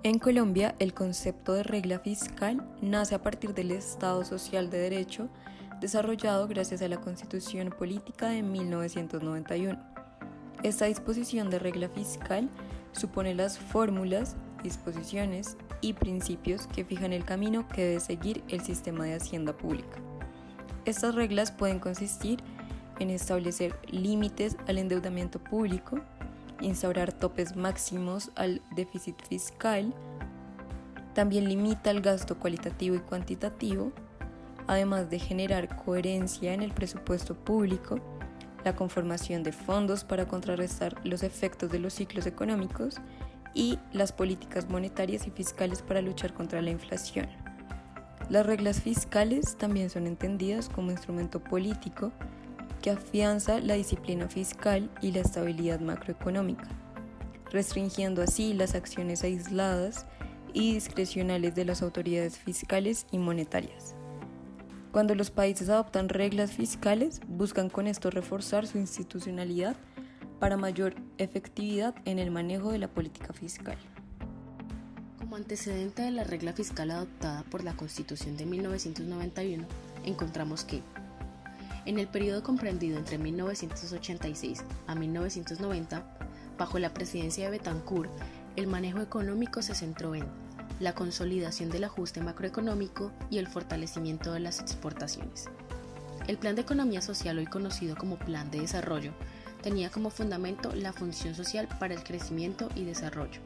En Colombia, el concepto de regla fiscal nace a partir del Estado Social de Derecho desarrollado gracias a la Constitución Política de 1991. Esta disposición de regla fiscal supone las fórmulas, disposiciones y principios que fijan el camino que debe seguir el sistema de hacienda pública. Estas reglas pueden consistir en establecer límites al endeudamiento público, instaurar topes máximos al déficit fiscal, también limita el gasto cualitativo y cuantitativo, además de generar coherencia en el presupuesto público, la conformación de fondos para contrarrestar los efectos de los ciclos económicos y las políticas monetarias y fiscales para luchar contra la inflación. Las reglas fiscales también son entendidas como instrumento político que afianza la disciplina fiscal y la estabilidad macroeconómica, restringiendo así las acciones aisladas y discrecionales de las autoridades fiscales y monetarias. Cuando los países adoptan reglas fiscales, buscan con esto reforzar su institucionalidad para mayor efectividad en el manejo de la política fiscal. Como antecedente de la regla fiscal adoptada por la Constitución de 1991, encontramos que, en el periodo comprendido entre 1986 a 1990, bajo la presidencia de Betancourt, el manejo económico se centró en la consolidación del ajuste macroeconómico y el fortalecimiento de las exportaciones. El Plan de Economía Social, hoy conocido como Plan de Desarrollo, tenía como fundamento la función social para el crecimiento y desarrollo.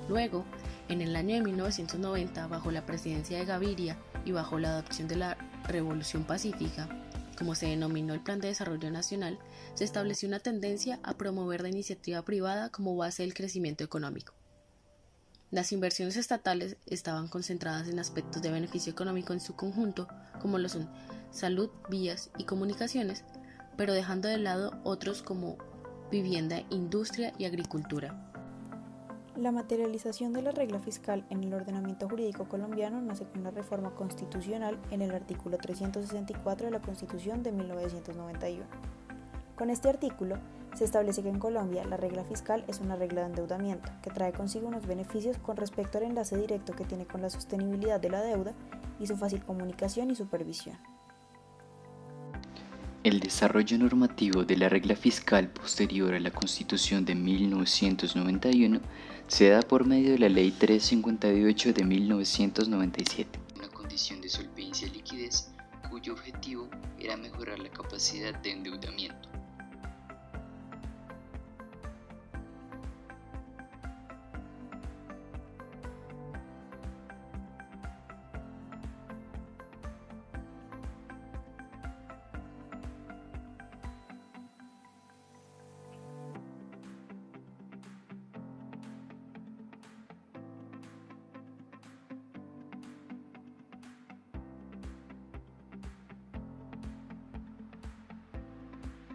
Luego, en el año de 1990, bajo la presidencia de Gaviria y bajo la adopción de la Revolución Pacífica, como se denominó el Plan de Desarrollo Nacional, se estableció una tendencia a promover la iniciativa privada como base del crecimiento económico. Las inversiones estatales estaban concentradas en aspectos de beneficio económico en su conjunto, como lo son salud, vías y comunicaciones, pero dejando de lado otros como vivienda, industria y agricultura. La materialización de la regla fiscal en el ordenamiento jurídico colombiano nace con la reforma constitucional en el artículo 364 de la Constitución de 1991. Con este artículo se establece que en Colombia la regla fiscal es una regla de endeudamiento que trae consigo unos beneficios con respecto al enlace directo que tiene con la sostenibilidad de la deuda y su fácil comunicación y supervisión. El desarrollo normativo de la regla fiscal posterior a la Constitución de 1991 se da por medio de la Ley 358 de 1997, una condición de solvencia y liquidez cuyo objetivo era mejorar la capacidad de endeudamiento.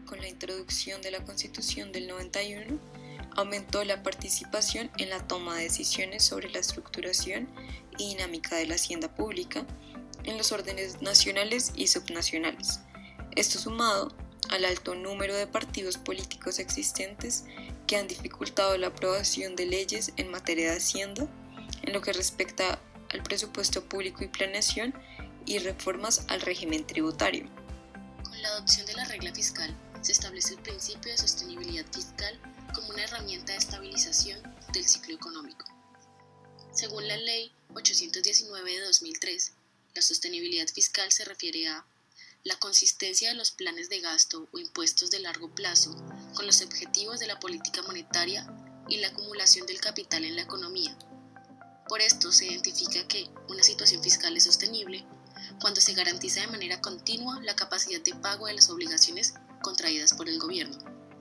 Con la introducción de la Constitución del 91, aumentó la participación en la toma de decisiones sobre la estructuración y dinámica de la hacienda pública en los órdenes nacionales y subnacionales. Esto sumado al alto número de partidos políticos existentes que han dificultado la aprobación de leyes en materia de hacienda, en lo que respecta al presupuesto público y planeación y reformas al régimen tributario. Con la adopción de la regla fiscal, se establece el principio de sostenibilidad fiscal como una herramienta de estabilización del ciclo económico. Según la Ley 819 de 2003, la sostenibilidad fiscal se refiere a la consistencia de los planes de gasto o impuestos de largo plazo con los objetivos de la política monetaria y la acumulación del capital en la economía. Por esto se identifica que una situación fiscal es sostenible cuando se garantiza de manera continua la capacidad de pago de las obligaciones contraídas por el gobierno.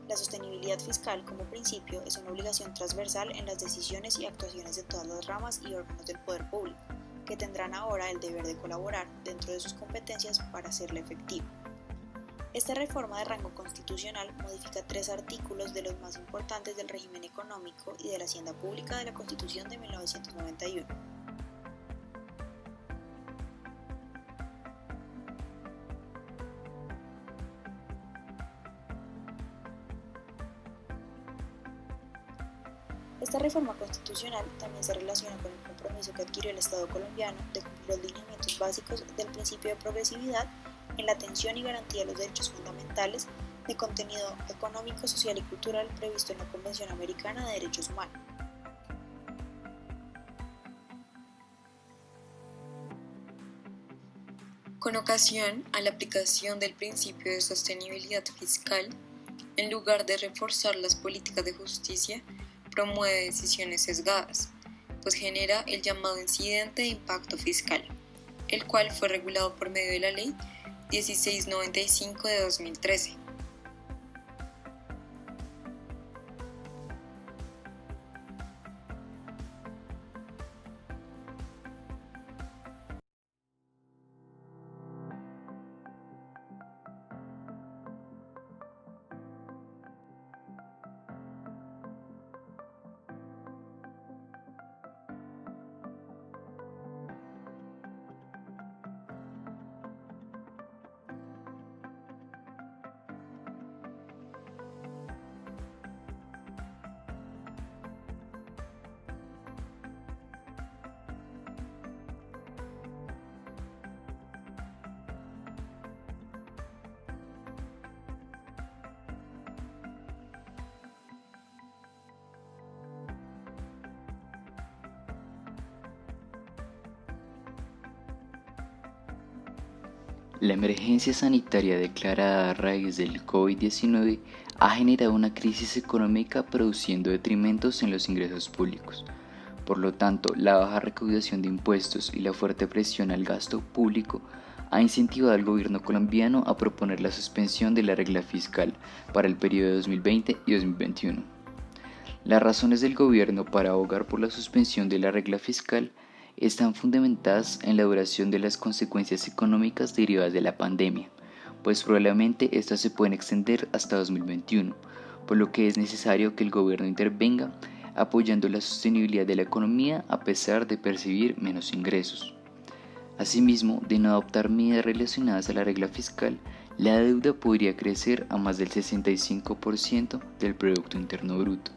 La sostenibilidad fiscal como principio es una obligación transversal en las decisiones y actuaciones de todas las ramas y órganos del poder público, que tendrán ahora el deber de colaborar dentro de sus competencias para hacerla efectiva. Esta reforma de rango constitucional modifica 3 artículos de los más importantes del régimen económico y de la hacienda pública de la Constitución de 1991. Esta reforma constitucional también se relaciona con el compromiso que adquirió el Estado colombiano de cumplir los lineamientos básicos del principio de progresividad en la atención y garantía de los derechos fundamentales de contenido económico, social y cultural previsto en la Convención Americana de Derechos Humanos. Con ocasión a la aplicación del principio de sostenibilidad fiscal, en lugar de reforzar las políticas de justicia, promueve decisiones sesgadas, pues genera el llamado incidente de impacto fiscal, el cual fue regulado por medio de la Ley 1695 de 2013. La emergencia sanitaria declarada a raíz del COVID-19 ha generado una crisis económica produciendo detrimentos en los ingresos públicos. Por lo tanto, la baja recaudación de impuestos y la fuerte presión al gasto público ha incentivado al gobierno colombiano a proponer la suspensión de la regla fiscal para el periodo de 2020 y 2021. Las razones del gobierno para abogar por la suspensión de la regla fiscal están fundamentadas en la duración de las consecuencias económicas derivadas de la pandemia, pues probablemente estas se pueden extender hasta 2021, por lo que es necesario que el gobierno intervenga apoyando la sostenibilidad de la economía a pesar de percibir menos ingresos. Asimismo, de no adoptar medidas relacionadas a la regla fiscal, la deuda podría crecer a más del 65% del Producto Interno Bruto.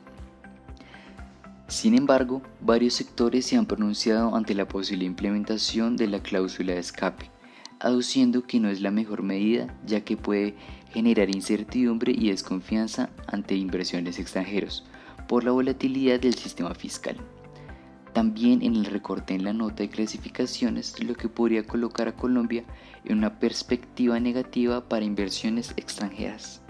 Sin embargo, varios sectores se han pronunciado ante la posible implementación de la cláusula de escape, aduciendo que no es la mejor medida ya que puede generar incertidumbre y desconfianza ante inversiones extranjeros por la volatilidad del sistema fiscal. También en el recorte en la nota de clasificaciones, lo que podría colocar a Colombia en una perspectiva negativa para inversiones extranjeras.